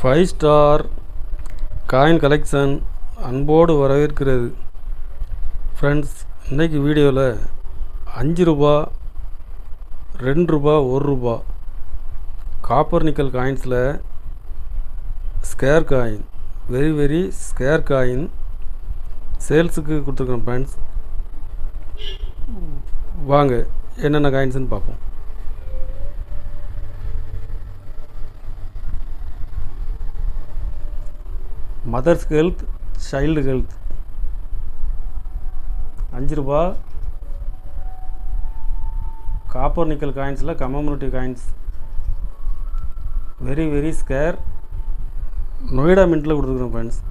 5 star coin collection அன்போடு வரவேற்கிறது. Friends, இன்றைக்கி வீடியோவில் 5 ரூபா, 2 ரூபா, 1 ரூபா காப்பர் நிக்கல் காயின்ஸில் scarce coin, very scarce coin சேல்ஸுக்கு கொடுத்துருக்கோம். ஃப்ரெண்ட்ஸ், வாங்க என்னென்ன காயின்ஸ்னு பார்ப்போம். மதர்ஸ் ஹெல்த், சைல்டு ஹெல்த் 5 ரூபா காப்பர் நிக்கல் காயின்ஸில் commemorative coins very scarce Noida மின்ட்டில் கொடுத்துருக்குறோம். ஃப்ரெண்ட்ஸ்,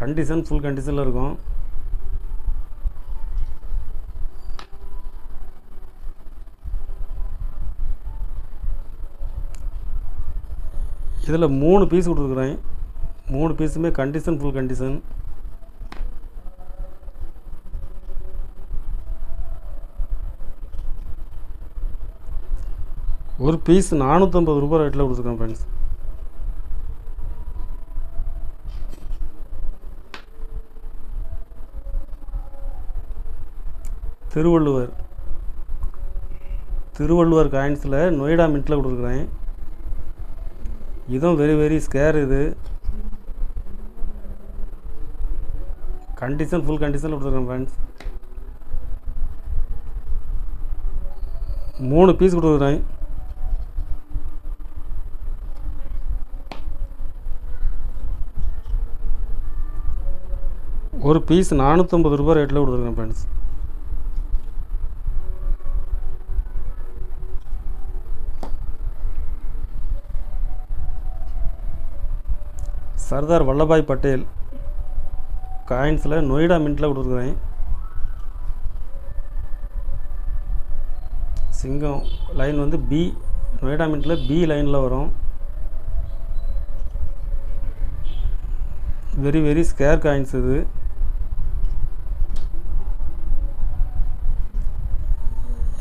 கண்டிஷன் ஃபுல் கண்டிஷனில் இருக்கும். இதில் 3 பீஸ் கொடுத்துருக்குறேன். 3 பீஸுமே கண்டிஷன் ஃபுல் கண்டிஷன். ஒரு பீஸ் 450 ரூபாய் ரேட்டில் கொடுத்துருக்கேன். ஃப்ரெண்ட்ஸ், திருவள்ளுவர் காயின்ஸில் நொய்டா மின்ட்டில் கொடுத்துருக்குறேன். இதுவும் வெரி ஸ்கேர். இது கண்டிஷன் ஃபுல் கண்டிஷனில் கொடுத்துருக்கேன். ஃப்ரெண்ட்ஸ், 3 பீஸ் கொடுத்துருக்குறேன். ஒரு பீஸ் 450 ரூபாய் ரேட்டில் கொடுத்துருக்கேன். ஃப்ரெண்ட்ஸ், சர்தார் வல்லபாய் பட்டேல் காயின்ஸில் நொய்டா மின்ட்டில் கொடுத்துருக்குறேன். சிங்கம் லைன் வந்து பி, நொய்டா மின்ட்டில் பி லைனில் வரும். Very scarce coins. இது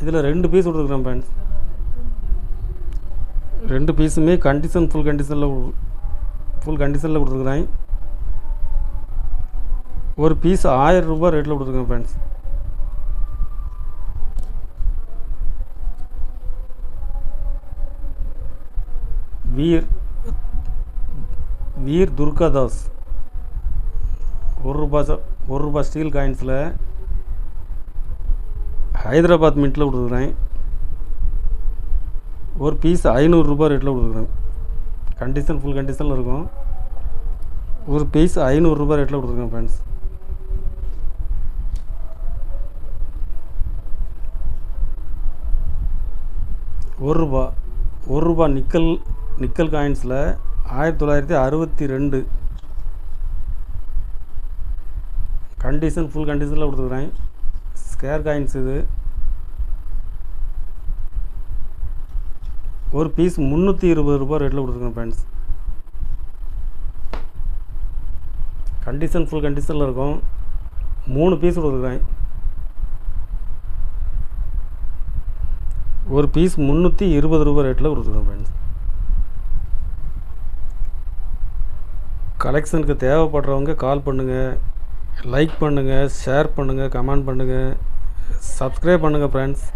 இதில் 2 பீஸ் கொடுத்துருக்குறேன். ஃப்ரெண்ட்ஸ், 2 பீஸுமே கண்டிஷன் ஃபுல் கண்டிஷனில் கொடுத்துருக்குறேன். ஒரு பீஸ் 1000 ரூபாய் ரேட்டில் கொடுத்துருக்கேன். ஃப்ரெண்ட்ஸ், வீர் துர்காதாஸ் 1 ரூபாய் ஸ்டீல் காயின்ஸில் ஹைதராபாத் மின்ட்டில் கொடுத்துருக்குறேன். ஒரு பீஸ் 500 ரூபாய் ரேட்டில் கொடுத்துருக்குறேன். கண்டிஷன் ஃபுல் கண்டிஷனில் இருக்கும். ஒரு பீஸ் 500 ரூபாய் ரேட்டில் கொடுத்துருக்கேன். ஃப்ரெண்ட்ஸ், ஒரு ரூபா நிக்கல் காயின்ஸில் 1962 கண்டிஷன் ஃபுல் கண்டிஷனில் கொடுத்துருக்குறேன். Scarce coins. இது ஒரு பீஸ் 320 ரூபாய் ரேட்டில் கொடுத்துருக்கேன். ஃப்ரெண்ட்ஸ், கண்டிஷன் ஃபுல் கண்டிஷனில் இருக்கும். 3 பீஸ் கொடுத்துருக்குறேன். ஒரு பீஸ் 320 ரூபாய் ரேட்டில் கொடுத்துருக்கேன். ஃப்ரெண்ட்ஸ், கலெக்ஷனுக்கு தேவைப்படுறவங்க கால் பண்ணுங்கள், லைக் பண்ணுங்கள், ஷேர் பண்ணுங்கள், கமெண்ட் பண்ணுங்கள், சப்ஸ்கிரைப் பண்ணுங்கள். ஃப்ரெண்ட்ஸ்.